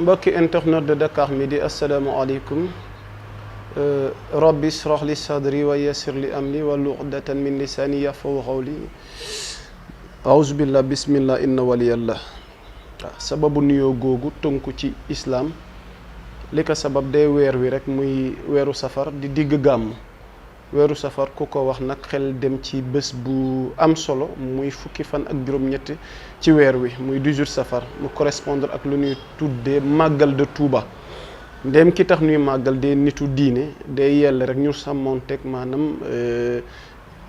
mbokki internet de Dakar Midi asalaamaaleykum rabbi israh li sadri wa yassir li amri wahlul uqdatan min lisani yafqahu qawli auzu billah bismillah inna waliyallah sababu nuyoo googu tënku ci islaam li ko sabab day weer wi rek muy weeru safar di digg gàmm weeru safar ku ko wax nag xel dem ci bés bu am solo muy fukki fan ak juróom-ñett ci weer wi muy 18 safar mu correspondre ak lu ñuy tuddee màggal de Touba ndéem ki tax ñuy màggal de nitu diine day yell rek ñu sàmmoonteeg maanaam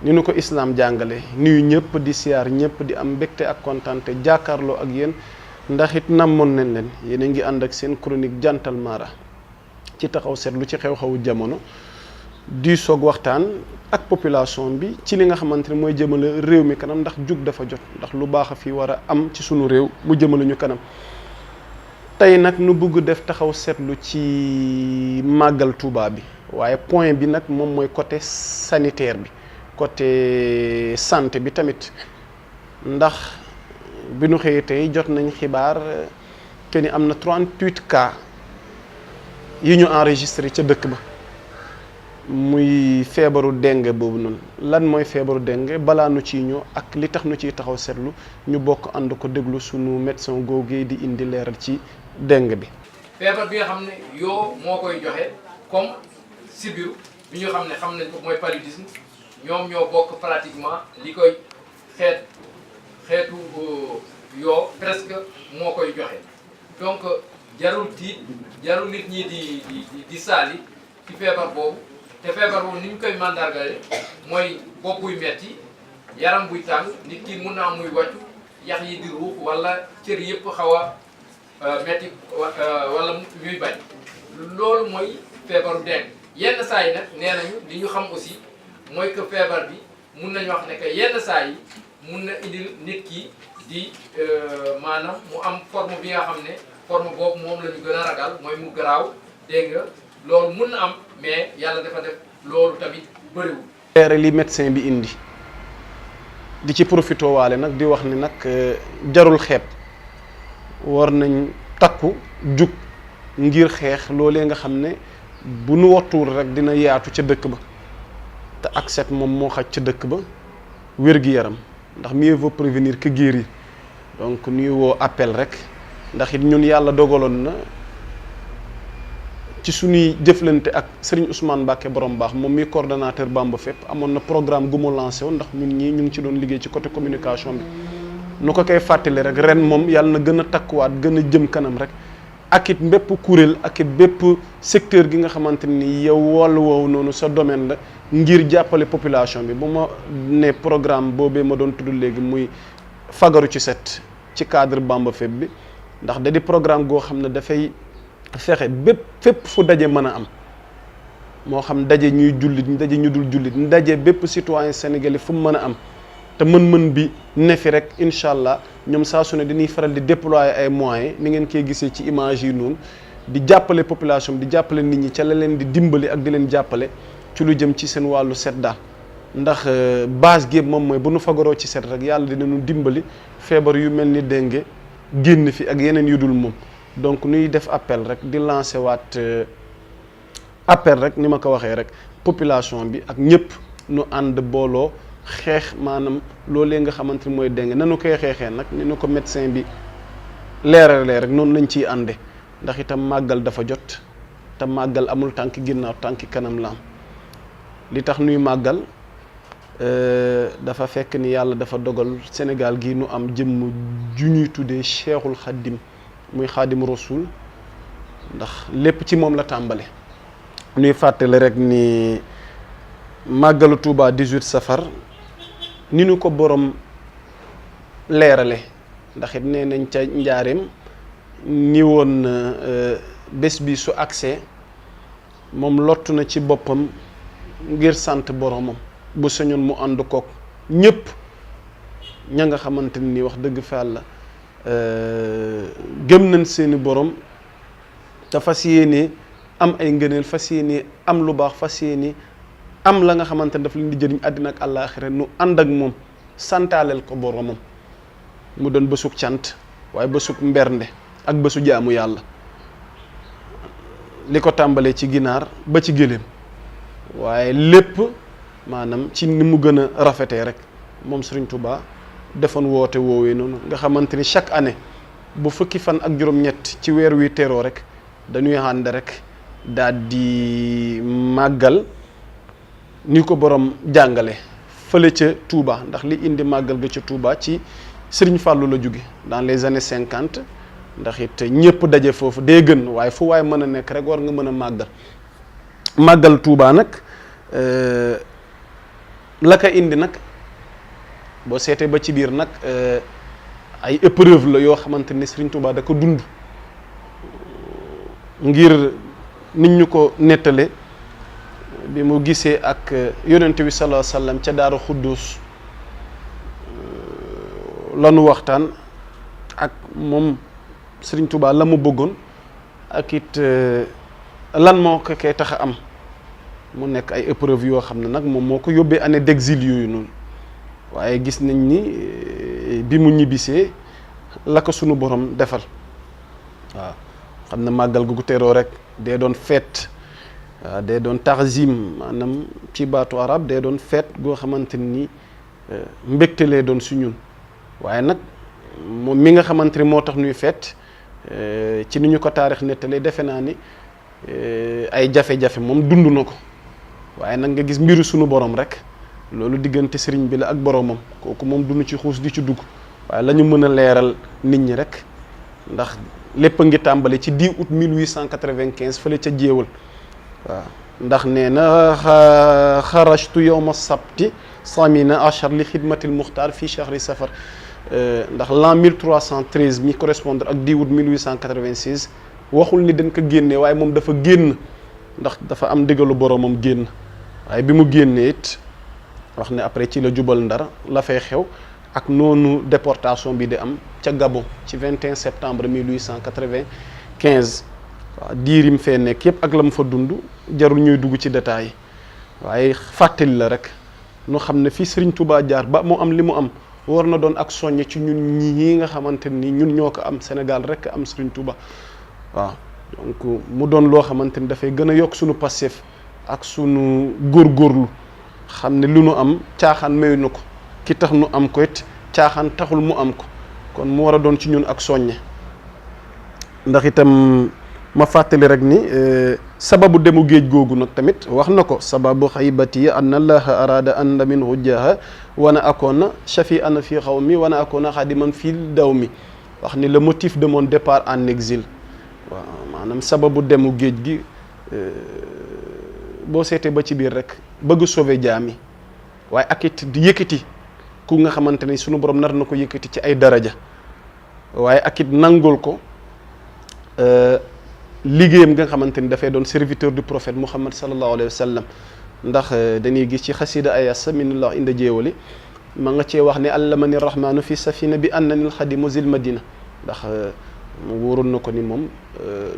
ni nu ko islaam jàngale nuyu ñëpp di siyaar ñëpp di am mbégte ak kontaante jàkkaarloo ak yéen ndax it namoon nañ leen yéen a ngi ànd ak seen chronique jantal mara ci taxaw seetlu ci xew-xewu jamono di soog waxtaan ak population bi ci li nga xamante ne mooy jëmale réew mi kanam ndax jug dafa jot ndax lu baax a fi war a am ci sunu réew mu jëmale ñu kanam tey nag nu bëgg def taxaw seetlu ci màggal Touba bi waaye point bi nag moom mooy côté sanitaire bi côté santé bi tamit ndax bi nu xëyee tey jot nañ xibaar que ni am na 38 cas yi ñu enregistré ca dëkk ba muy feebaru dengue boobu noonu lan mooy feebaru dengue balaa nu ciy ñëw ak li tax nu ciy taxaw seetlu ñu bokk ànd ko déglu sunu médecin googee di indi leeral ci dengue bi. feebar bi nga xam ne yoo moo koy joxe comme sibiru bi ñu xam nañ ko mooy paludisme ñoom ñoo bokk pratiquement li koy xeetu yoo presque moo koy joxe donc jarul tiit jarul nit ñi di saali ci feebar boobu. te feebar boobu ni ñu koy mandargale mooy bopp buy metti yaram buy tàng nit ki mun naa muy wàccu yax yi di ruux wala cër yëpp xaw a metti wala ñuy bañ loolu mooy feebaru dengue. yenn saa yi nag nee nañu li ñu xam aussi mooy que feebar bi mun nañu wax ne que yenn saa yi mun na indil nit ki di maanaam mu am forme bi nga xam ne forme boobu moom la ñu gën a ragal mooy mu garaaw dégg nga loolu mun na am mais yàlla dafa def loolu tamit bëriwul. leeral li médecin bi indi di ci profité waale nag di wax ni nag jarul xeeb war nañ takku jug ngir xeex loolee nga xam ne bu nu wattuwul rek dina yaatu ca dëkk ba te ak set moom moo xaj ca dëkk ba wér-gi-yaram ndax mieux vaut prévenir que guérir donc nuy woo appel rek ndax it ñun yàlla dogaloon na. ci suñuy jëflante ak Serigne Ousmane Mbacké borom baax moom mi coordonnateur Bamba Fépp amoon na programme gu mu lancé woon ndax ñun ñii ñu ngi ci doon liggéey ci côté communication bi nu ko koy fàttali rek ren moom yàlla na gën a takkuwaat gën a jëm kanam rek ak it bépp kuréel ak it bépp secteur gi nga xamante ni yow wàllu woowu noonu sa domaine la ngir jàppale population bi bu ma ne programme boobee ma doon tudd léegi muy fagaru ci set ci cadre Bamba Fépp bi ndax da di programme goo xam ne dafay fexe fépp fu daje mën a am moo xam daje ñuy jullit daje ñu dul jullit daje bépp citoyen sénégalais fu mu mën a am te mën-mën bi ne fi rek incha allah ñoom saa su ne dañuy faral di déployer ay moyens ni ngeen koy gisee ci image yi noonu di jàppale population di jàppale nit ñi ca la leen di dimbali ak di leen jàppale ci lu jëm ci seen wàllu set daal ndax base gi moom mooy bu nu fagaroo ci set rek yàlla dinañu dimbali feebar yu mel ni dengue génn fi ak yeneen yu dul moom. donc nuy def appel rek di lancer waat appel rek ni ma ko waxee rek population bi ak ñëpp nu ànd booloo xeex maanaam loolee nga xamante ni mooy dengue nanu koy xeexee nag ni nu ko médecin bi leeralee rek noonu lañ ciy ànde ndax itam màggal dafa jot te màggal amul tànki ginnaaw tànki kanam la am li tax nuy màggal dafa fekk ni yàlla dafa dogal Sénégal gi nu am jëmm ju ñuy tuddee Cheikhul Khadim muy xaadim rasul ndax lépp ci moom la tàmbale ñuy fàttali rek ni màggalu Touba 18 safar ni nu ko borom leerale ndax it nee nañ ca njaareem ni woon bés bi su agsee moom lottu na ci boppam ngir sant boromam bu sañoon mu ànd kook ñëpp ña nga xamante ni wax dëgg fa Yàlla gëm nañ seeni borom te fas yéene am ay ngëneel fas yéene am lu baax fas yéene am la nga xamante ne daf leen di jëriñ àddina ak àllaaxira nu ànd ak moom santaaleel ko boromam mu doon bésug cant waaye bésug mbernde ak bésu jaamu yàlla li ko tàmbalee ci ginaar ba ci gëléem waaye lépp maanaam ci ni mu gën a rafetee rek moom Serigne Touba defoon woote woowee noonu nga xamante ni chaque année bu fukki fan ak juróom-ñett ci weer wi teroo rek dañuy ànd rek daal di màggal ni ko borom jàngale fële ca Touba ndax li indi màggal ga ca Touba ci Serigne Fallou la jóge dans les années 50 ndax it ñëpp daje foofu dee gën waaye fu waaye mën a nekk rek war nga mën a màggal Touba nag la ko indi nag boo seetee ba ci biir nag ay épreuve la yoo xamante ni Serigne Touba da ko dund ngir nit ñu ko nettale bi mu gisee ak yonent bi sallallahu alayhi wasallam ca Daaru Xuddus lanu waxtaan ak moom Serigne Touba la mu bëggoon ak it lan moo ko koy tax a am mu nekk ay épreuve yoo xam ne nag moom moo ko yóbbee année d'exil yooyu noonu waaye gis nañ ni bi mu ñibbisee la ko sunu borom defal waaw xam ne màggal gu teroo rek dee doon feet waaw dee doon taxzim maanaam ci baatu arab dee doon feet goo xamante ni mbégte lee doon su ñun waaye nag moom mi nga xamante ni moo tax ñuy feet ci ni ñu ko taarix nettalee defe naa ni ay jafe-jafe moom dund na ko waaye nag nga gis mbiru sunu borom rek loolu diggante sëriñ bi la ak boromam kooku moom duñu ci xuus di ci dugg waaye la ñu mën a leeral nit ñi rek ndax lépp a ngi tàmbali ci 10 août 1895 fële ca jéewal waaw ndax nee na xarajtu yowma sabti samina achar li xidmatil muxtaar fii chahri safar ndax l'an 1313 mi correspondre ak 10 août 1886 waxul ni dañ ko génnee waaye moom dafa génn ndax dafa am ndigalu boromam génn waaye bi mu génnee it wax ne après ci la jubal Ndar la fay xew ak noonu déportation bi di am ca Gabon ci 21 septembre 1895 waaw diirim fee nekk yëpp ak la mu fa dund jarul ñuy dugg ci détails yi waaye fàttali la rek nu xam ne fii Serigne Touba jaar ba mu am li mu am war na doon ak soññe ci ñun ñii nga xamante ni ñun ñoo ko am Sénégal rek am Serigne Touba waaw donc mu doon loo xamante ni dafay gën a yokk sunu passif ak sunu góorgóorlu xam ne lu nu am caaxaan mayu na ko ki tax nu am ko it caaxaan taxul mu am ko kon mu war a doon ci ñun ak soññe ndax itam ma fàttali rek ni sababu demu géej googu nag tamit wax na ko sababu xaybati anna allaha arada an la min hujjaha wana akoona shafi ana fi xawmi wana akoona xadiman fii daw mi wax ni le motif de mon départ en exil waaw maanaam sababu demu géej gi boo seetee ba ci biir rek bëgg sauver jaam yi waaye ak it di yëkkati ku nga xamante ni sunu borom nar na ko yëkkati ci ay daraja waaye ak it nangul ko liggéeyam nga xamante ni dafay doon serviteur du prophète Muhammad sallallahu alayhi wa sallam ndax dañuy gis ci xasida ayasa minullah inda jéewali ma nga cee wax ne allamani rahmanu fi safina bi annani alxadimu zil madina ndax mu wóoroon na ko ni moom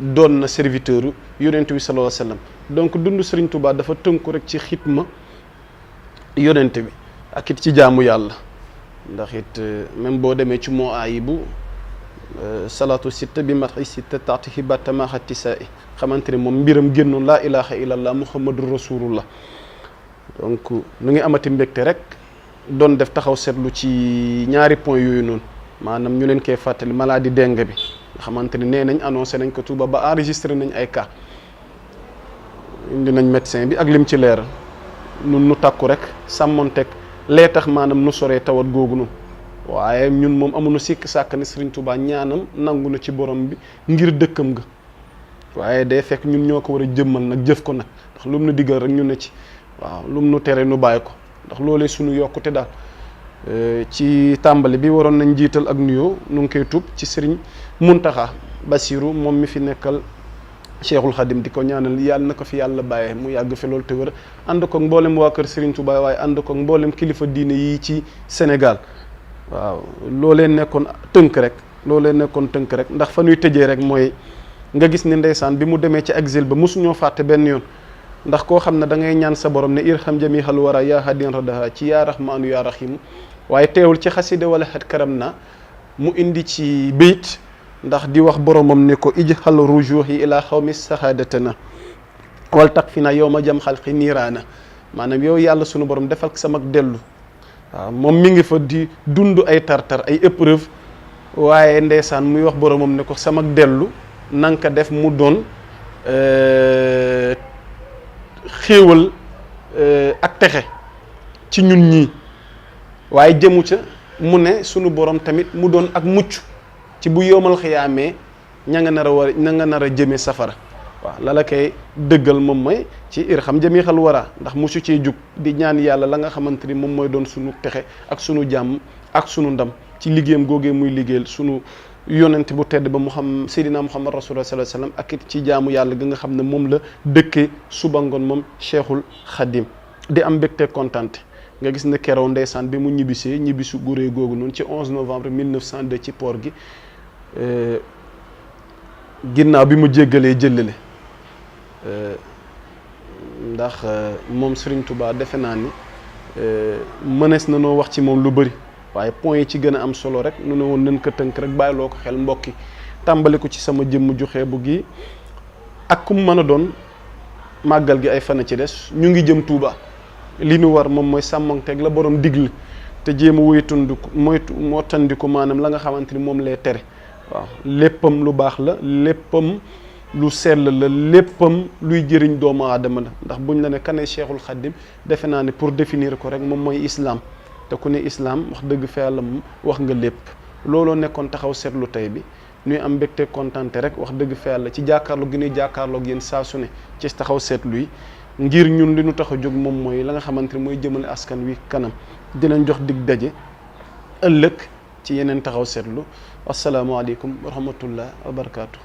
doon na serviteur yonent bi sallallahu alayhi wa sallam donc dund Serigne Touba dafa tënku rek ci xitma yonent bi ak it ci jaamu yàlla ndax it même boo demee ci moo ayibu salaatu sitta bi mati sitta taati hibatta maxati saa i xamante ne moom mbiram génnoon laa ilaha illallah muhammadur rasulullah donc nu ngi amati mbégte rek doon def taxaw seetlu ci ñaari point yooyu noonu maanaam ñu leen koy fàttali maladie dengue bi nga xamante ne nee nañ annoncé nañ ko Touba ba enregistré nañ ay cas indi nañ médecin bi ak lim ci leeral nun nu takku rek sàmmonteeg lee tax maanaam nu soree tawat googu noonu waaye ñun moom amuñu sikk sàkk ne Serigne Touba ñaanam nangu na ci borom bi ngir dëkkam ga waaye day fekk ñun ñoo ko war a jëmmal nag jëf ko nag ndax lu mu nu diggal rek ñu ne ci waaw lu mu nu tere nu bàyyi ko ndax loolee suñu yokkute daal ci tàmbali bi waroon nañ jiital ak nuyoo nu ngi koy tuub ci Serigne Mountakha Bassirou moom mi fi nekkal Cheikhul Khadim di ko ñaanal yàlla na ko fi yàlla bàyyee mu yàgg fi loolu te wër ànd ko mboolem waa kër Serigne Touba waaye ànd ko mboolem kilifa diine yi ci Sénégal waaw loolee nekkoon tënk rek ndax fa ñuy tëjee rek mooy nga gis ni ndeysaan bi mu demee ci exil ba mosu ñoo fàtte benn yoon ndax koo xam ne da ngay ñaan sa borom ne irham jamihal wara yaa hadin radaha ci yaa rahmaanu yaa rahimu waaye teewul ci xaside wala xet karam na mu indi ci bayit ndax di wax boromam ne ko ijhal rujuhi ila xawmi sahadatana wal takfina yawma jam xalqi niiraana maanaam yow yàlla sunu borom defal sama dellu waaw moom mi ngi fa di dund ay tartar ay épreuve waaye ndeysaan muy wax boromam ne ko sama dellu nanga ko def mu doon xéewal ak texe ci ñun ñii waaye jëmu ca mu ne sunu borom tamit mu doon ak mucc ci bu yowmal xiyaamee ña nga nar a jëmee safara waaw la koy dëggal moom mooy ci irham jamiixal wara ndax musu cee jug di ñaan yàlla la nga xamante ni moom mooy doon sunu texe ak sunu jàmm ak sunu ndam ci liggéeyam googee muy liggéeyal sunu yonent bu tedd ba Muhammad Seydina Muhammad Rasulullah sallallahu alayhi wasallam ak it ci jaamu yàlla gi nga xam ne moom la dëkkee suba ngoon moom Cheikhul Khadim di am mbégte kontante nga gis ne keroog ndeysaan bi mu ñibbisu guree googu noonu ci 11 novembre 1902 ci port gi ginnaaw bi mu jéggalee jëllale ndax moom Serigne Touba defe naa ni mënees na noo wax ci moom lu bëri waaye point yi ci gën a am solo rek nu ne woon nañ ko tënk rek bàyyi loo ko xel mbokki tàmbali ko ci sama jëmm ju xeebu gi ak ku mu mën a doon màggal gi ay fan a ci des ñu ngi jëm Touba li nu war moom mooy sàmmanteeg la borom digle te jéem a moo tandiku maanaam la nga xamante ni moom lay tere waaw léppam lu baax la léppam lu sell la léppam luy jëriñ doomu aadama la ndax buñ la ne kanay Cheikhul Khadim defe naa ne pour définir ko rek moom mooy islam te ku ne islam wax dëgg fa yàlla moom wax nga lépp looloo nekkoon taxaw seetlu tey bi ñuy am mbégte kontante rek wax dëgg fa yàlla ci jàkkaarloo gi ñuy jàkkaarloog yéen saa su ne ci taxaw seetlu yi ngir ñun li ñu tax a jóg moom mooy la nga xamante ne mooy jëmale askan wi kanam dinañ jox dig daje ëllëg ci yeneen taxaw seetlu asalaamaaleykum wa rahmatullah wa barakaatu.